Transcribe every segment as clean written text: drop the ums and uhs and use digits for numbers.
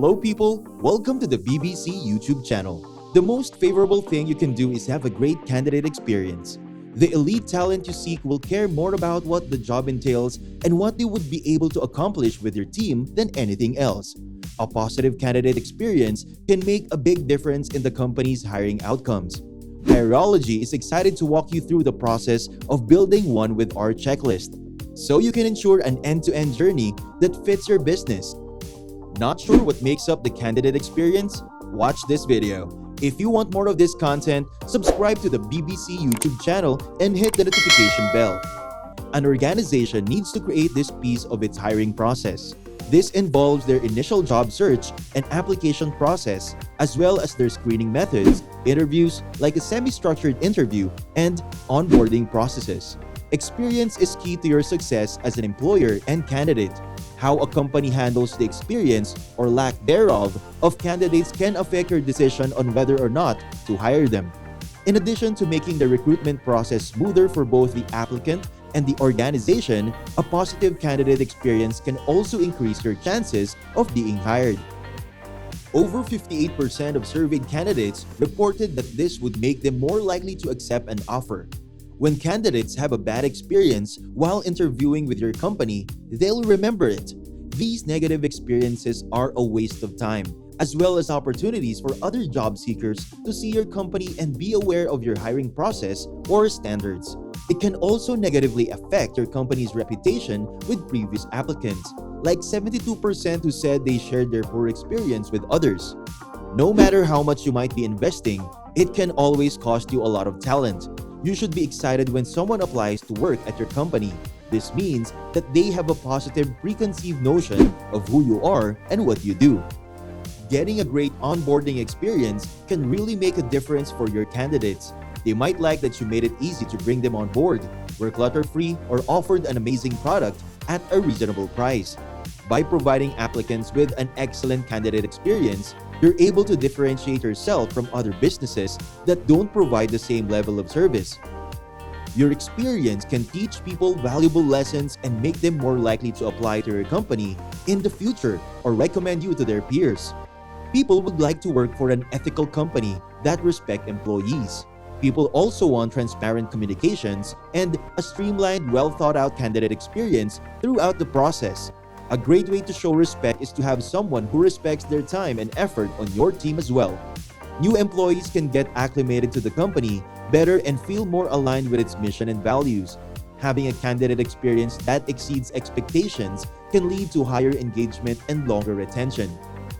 Hello people, welcome to the BBC YouTube channel. The most favorable thing you can do is have a great candidate experience. The elite talent you seek will care more about what the job entails and what they would be able to accomplish with your team than anything else. A positive candidate experience can make a big difference in the company's hiring outcomes. Hireology is excited to walk you through the process of building one with our checklist, so you can ensure an end-to-end journey that fits your business. Not sure what makes up the candidate experience? Watch this video. If you want more of this content, subscribe to the BBC YouTube channel and hit the notification bell. An organization needs to create this piece of its hiring process. This involves their initial job search and application process, as well as their screening methods, interviews like a semi-structured interview, and onboarding processes. Experience is key to your success as an employer and candidate. How a company handles the experience or lack thereof of candidates can affect your decision on whether or not to hire them. In addition to making the recruitment process smoother for both the applicant and the organization, a positive candidate experience can also increase your chances of being hired. Over 58% of surveyed candidates reported that this would make them more likely to accept an offer. When candidates have a bad experience while interviewing with your company, they'll remember it. These negative experiences are a waste of time, as well as opportunities for other job seekers to see your company and be aware of your hiring process or standards. It can also negatively affect your company's reputation with previous applicants, like 72% who said they shared their poor experience with others. No matter how much you might be investing, it can always cost you a lot of talent. You should be excited when someone applies to work at your company. This means that they have a positive preconceived notion of who you are and what you do. Getting a great onboarding experience can really make a difference for your candidates. They might like that you made it easy to bring them on board, were clutter-free, or offered an amazing product at a reasonable price. By providing applicants with an excellent candidate experience, you're able to differentiate yourself from other businesses that don't provide the same level of service. Your experience can teach people valuable lessons and make them more likely to apply to your company in the future or recommend you to their peers. People would like to work for an ethical company that respects employees. People also want transparent communications and a streamlined, well-thought-out candidate experience throughout the process. A great way to show respect is to have someone who respects their time and effort on your team as well. New employees can get acclimated to the company better and feel more aligned with its mission and values. Having a candidate experience that exceeds expectations can lead to higher engagement and longer retention.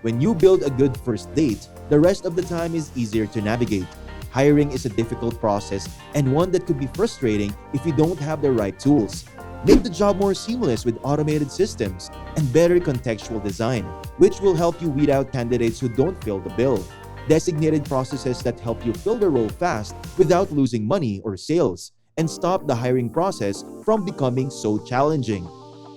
When you build a good first date, the rest of the time is easier to navigate. Hiring is a difficult process and one that could be frustrating if you don't have the right tools. Make the job more seamless with automated systems and better contextual design, which will help you weed out candidates who don't fill the bill. Designated processes that help you fill the role fast without losing money or sales, and stop the hiring process from becoming so challenging.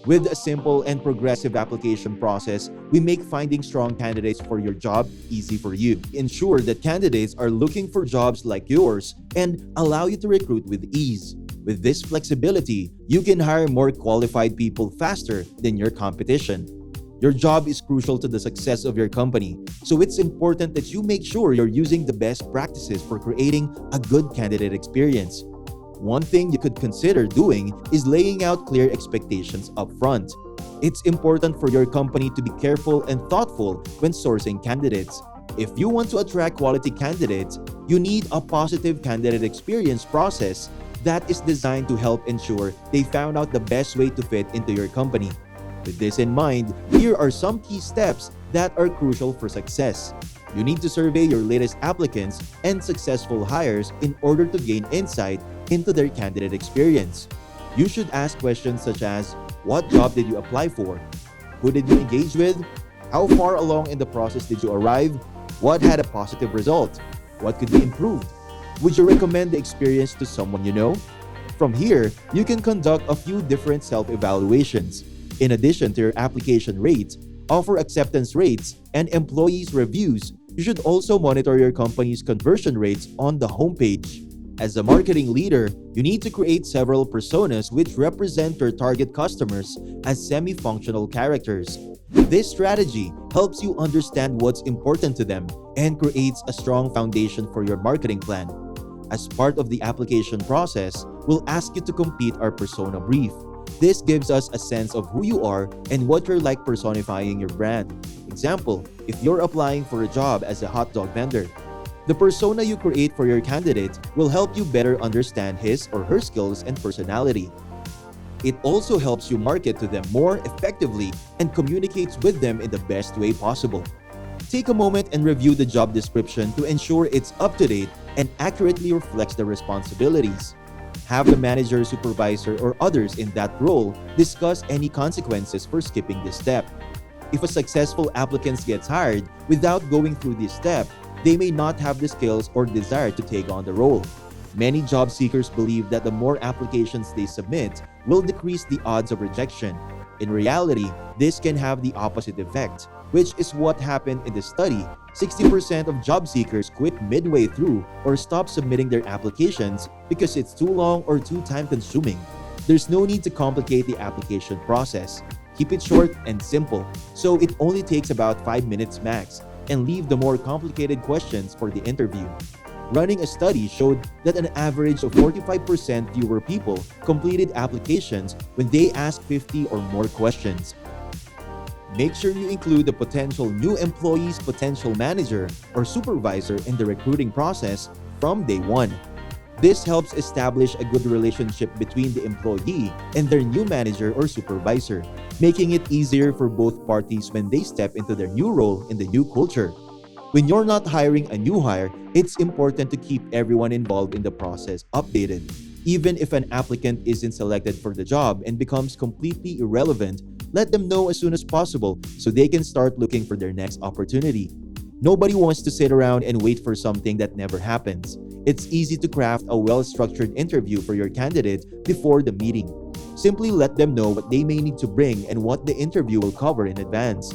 With a simple and progressive application process, we make finding strong candidates for your job easy for you. Ensure that candidates are looking for jobs like yours and allow you to recruit with ease. With this flexibility, you can hire more qualified people faster than your competition. Your job is crucial to the success of your company, so it's important that you make sure you're using the best practices for creating a good candidate experience. One thing you could consider doing is laying out clear expectations up front. It's important for your company to be careful and thoughtful when sourcing candidates. If you want to attract quality candidates, you need a positive candidate experience process that is designed to help ensure they found out the best way to fit into your company. With this in mind, here are some key steps that are crucial for success. You need to survey your latest applicants and successful hires in order to gain insight into their candidate experience. You should ask questions such as, what job did you apply for? Who did you engage with? How far along in the process did you arrive? What had a positive result? What could be improved? Would you recommend the experience to someone you know? From here, you can conduct a few different self-evaluations. In addition to your application rates, offer acceptance rates, and employees' reviews, you should also monitor your company's conversion rates on the homepage. As a marketing leader, you need to create several personas which represent your target customers as semi-functional characters. This strategy helps you understand what's important to them and creates a strong foundation for your marketing plan. As part of the application process, we'll ask you to complete our persona brief. This gives us a sense of who you are and what you're like personifying your brand. Example, if you're applying for a job as a hot dog vendor, the persona you create for your candidate will help you better understand his or her skills and personality. It also helps you market to them more effectively and communicates with them in the best way possible. Take a moment and review the job description to ensure it's up to date and accurately reflects the responsibilities. Have the manager, supervisor, or others in that role discuss any consequences for skipping this step. If a successful applicant gets hired without going through this step, they may not have the skills or desire to take on the role. Many job seekers believe that the more applications they submit will decrease the odds of rejection. In reality, this can have the opposite effect, which is what happened in the study. 60% of job seekers quit midway through or stop submitting their applications because it's too long or too time-consuming. There's no need to complicate the application process. Keep it short and simple, so it only takes about 5 minutes max, and leave the more complicated questions for the interview. Running a study showed that an average of 45% fewer people completed applications when they asked 50 or more questions. Make sure you include the potential new employee's potential manager or supervisor in the recruiting process from day one. This helps establish a good relationship between the employee and their new manager or supervisor, making it easier for both parties when they step into their new role in the new culture. When you're not hiring a new hire, it's important to keep everyone involved in the process updated. Even if an applicant isn't selected for the job and becomes completely irrelevant, let them know as soon as possible so they can start looking for their next opportunity. Nobody wants to sit around and wait for something that never happens. It's easy to craft a well-structured interview for your candidate before the meeting. Simply let them know what they may need to bring and what the interview will cover in advance.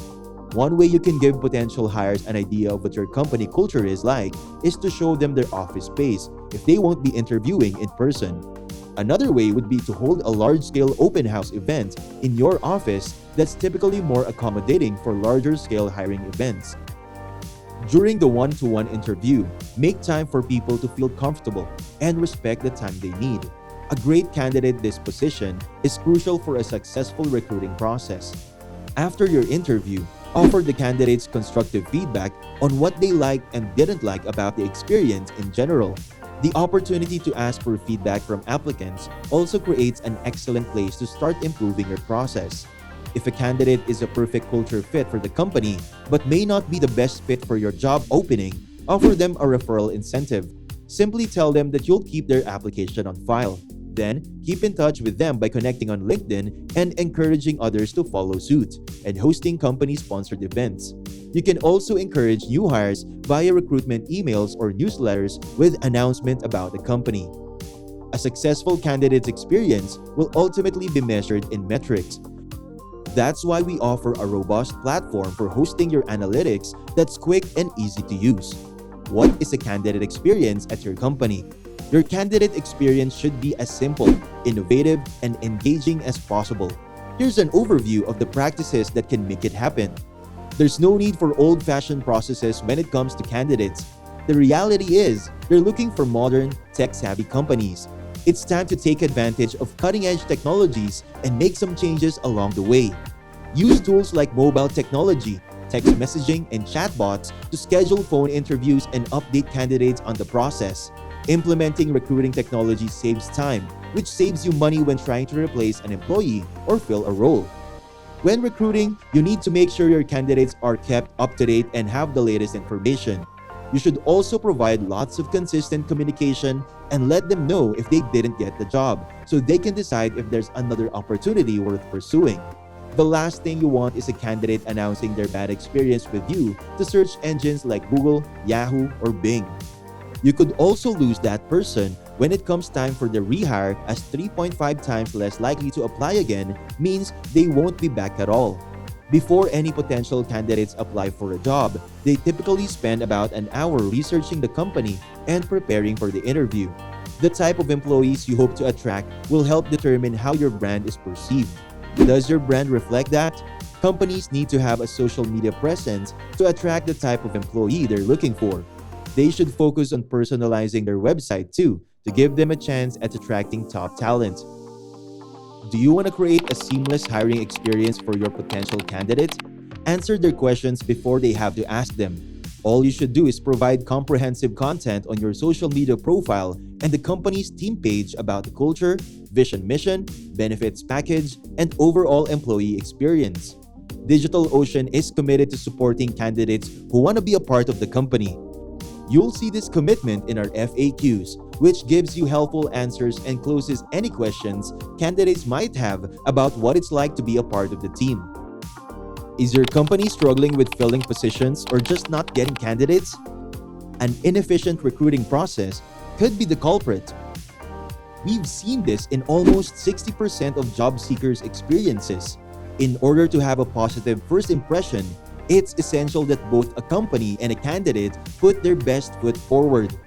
One way you can give potential hires an idea of what your company culture is like is to show them their office space if they won't be interviewing in person. Another way would be to hold a large-scale open house event in your office that's typically more accommodating for larger-scale hiring events. During the one-to-one interview, make time for people to feel comfortable and respect the time they need. A great candidate disposition is crucial for a successful recruiting process. After your interview, offer the candidates constructive feedback on what they liked and didn't like about the experience in general. The opportunity to ask for feedback from applicants also creates an excellent place to start improving your process. If a candidate is a perfect culture fit for the company but may not be the best fit for your job opening, offer them a referral incentive. Simply tell them that you'll keep their application on file. Then, keep in touch with them by connecting on LinkedIn and encouraging others to follow suit, and hosting company-sponsored events. You can also encourage new hires via recruitment emails or newsletters with announcement about the company. A successful candidate's experience will ultimately be measured in metrics. That's why we offer a robust platform for hosting your analytics that's quick and easy to use. What is a candidate experience at your company? Your candidate experience should be as simple, innovative, and engaging as possible. Here's an overview of the practices that can make it happen. There's no need for old-fashioned processes when it comes to candidates. The reality is, they're looking for modern, tech-savvy companies. It's time to take advantage of cutting-edge technologies and make some changes along the way. Use tools like mobile technology, text messaging, and chatbots to schedule phone interviews and update candidates on the process. Implementing recruiting technology saves time, which saves you money when trying to replace an employee or fill a role. When recruiting, you need to make sure your candidates are kept up to date and have the latest information. You should also provide lots of consistent communication and let them know if they didn't get the job so they can decide if there's another opportunity worth pursuing. The last thing you want is a candidate announcing their bad experience with you to search engines like Google, Yahoo, or Bing. You could also lose that person when it comes time for the rehire, as 3.5 times less likely to apply again means they won't be back at all. Before any potential candidates apply for a job, they typically spend about an hour researching the company and preparing for the interview. The type of employees you hope to attract will help determine how your brand is perceived. Does your brand reflect that? Companies need to have a social media presence to attract the type of employee they're looking for. They should focus on personalizing their website too, to give them a chance at attracting top talent. Do you want to create a seamless hiring experience for your potential candidates? Answer their questions before they have to ask them. All you should do is provide comprehensive content on your social media profile and the company's team page about the culture, vision mission, benefits package, and overall employee experience. DigitalOcean is committed to supporting candidates who want to be a part of the company. You'll see this commitment in our FAQs, which gives you helpful answers and closes any questions candidates might have about what it's like to be a part of the team. Is your company struggling with filling positions or just not getting candidates? An inefficient recruiting process could be the culprit. We've seen this in almost 60% of job seekers' experiences. In order to have a positive first impression, it's essential that both a company and a candidate put their best foot forward.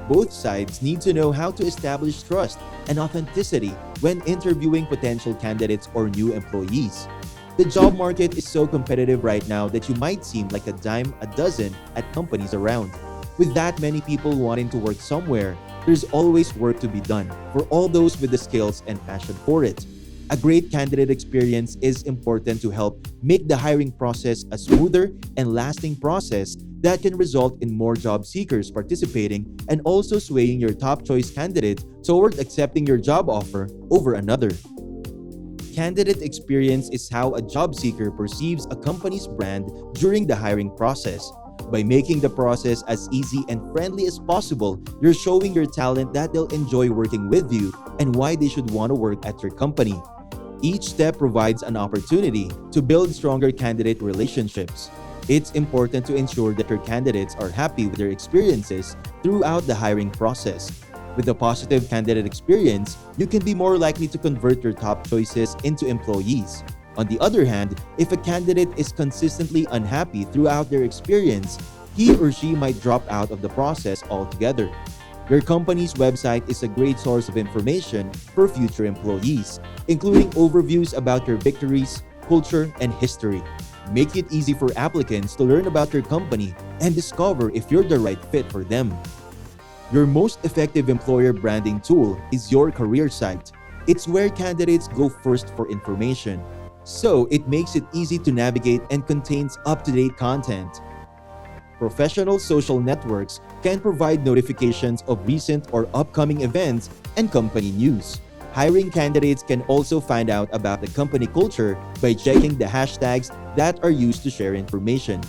Both sides need to know how to establish trust and authenticity when interviewing potential candidates or new employees. The job market is so competitive right now that you might seem like a dime a dozen at companies around. With that many people wanting to work somewhere, there's always work to be done for all those with the skills and passion for it. A great candidate experience is important to help make the hiring process a smoother and lasting process that can result in more job seekers participating and also swaying your top choice candidate toward accepting your job offer over another. Candidate experience is how a job seeker perceives a company's brand during the hiring process. By making the process as easy and friendly as possible, you're showing your talent that they'll enjoy working with you and why they should want to work at your company. Each step provides an opportunity to build stronger candidate relationships. It's important to ensure that your candidates are happy with their experiences throughout the hiring process. With a positive candidate experience, you can be more likely to convert your top choices into employees. On the other hand, if a candidate is consistently unhappy throughout their experience, he or she might drop out of the process altogether. Your company's website is a great source of information for future employees, including overviews about your victories, culture, and history. Make it easy for applicants to learn about your company and discover if you're the right fit for them. Your most effective employer branding tool is your career site. It's where candidates go first for information, so it makes it easy to navigate and contains up-to-date content. Professional social networks can provide notifications of recent or upcoming events and company news. Hiring candidates can also find out about the company culture by checking the hashtags that are used to share information.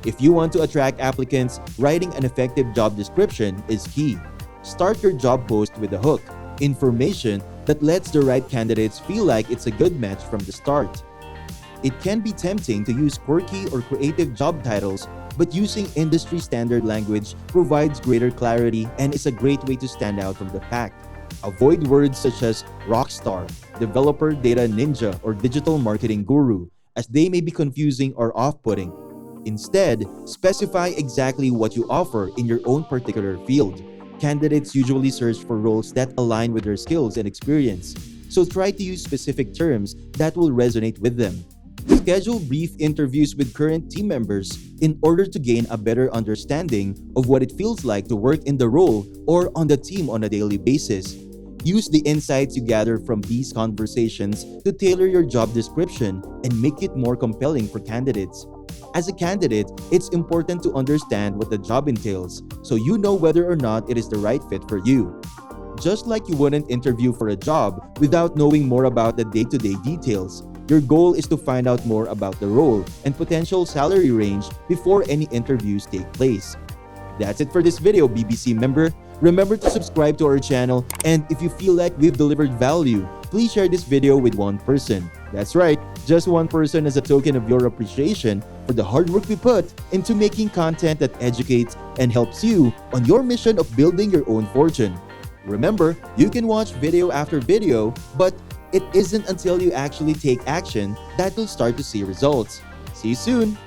If you want to attract applicants, writing an effective job description is key. Start your job post with a hook, information that lets the right candidates feel like it's a good match from the start. It can be tempting to use quirky or creative job titles, but using industry standard language provides greater clarity and is a great way to stand out from the pack. Avoid words such as rockstar, developer, data ninja, or digital marketing guru, as they may be confusing or off-putting. Instead, specify exactly what you offer in your own particular field. Candidates usually search for roles that align with their skills and experience, so try to use specific terms that will resonate with them. Schedule brief interviews with current team members in order to gain a better understanding of what it feels like to work in the role or on the team on a daily basis. Use the insights you gather from these conversations to tailor your job description and make it more compelling for candidates. As a candidate, it's important to understand what the job entails so you know whether or not it is the right fit for you. Just like you wouldn't interview for a job without knowing more about the day-to-day details, your goal is to find out more about the role and potential salary range before any interviews take place. That's it for this video, BBC member. Remember to subscribe to our channel, and if you feel like we've delivered value, please share this video with one person. That's right, just one person as a token of your appreciation for the hard work we put into making content that educates and helps you on your mission of building your own fortune. Remember, you can watch video after video, but it isn't until you actually take action that you'll start to see results. See you soon!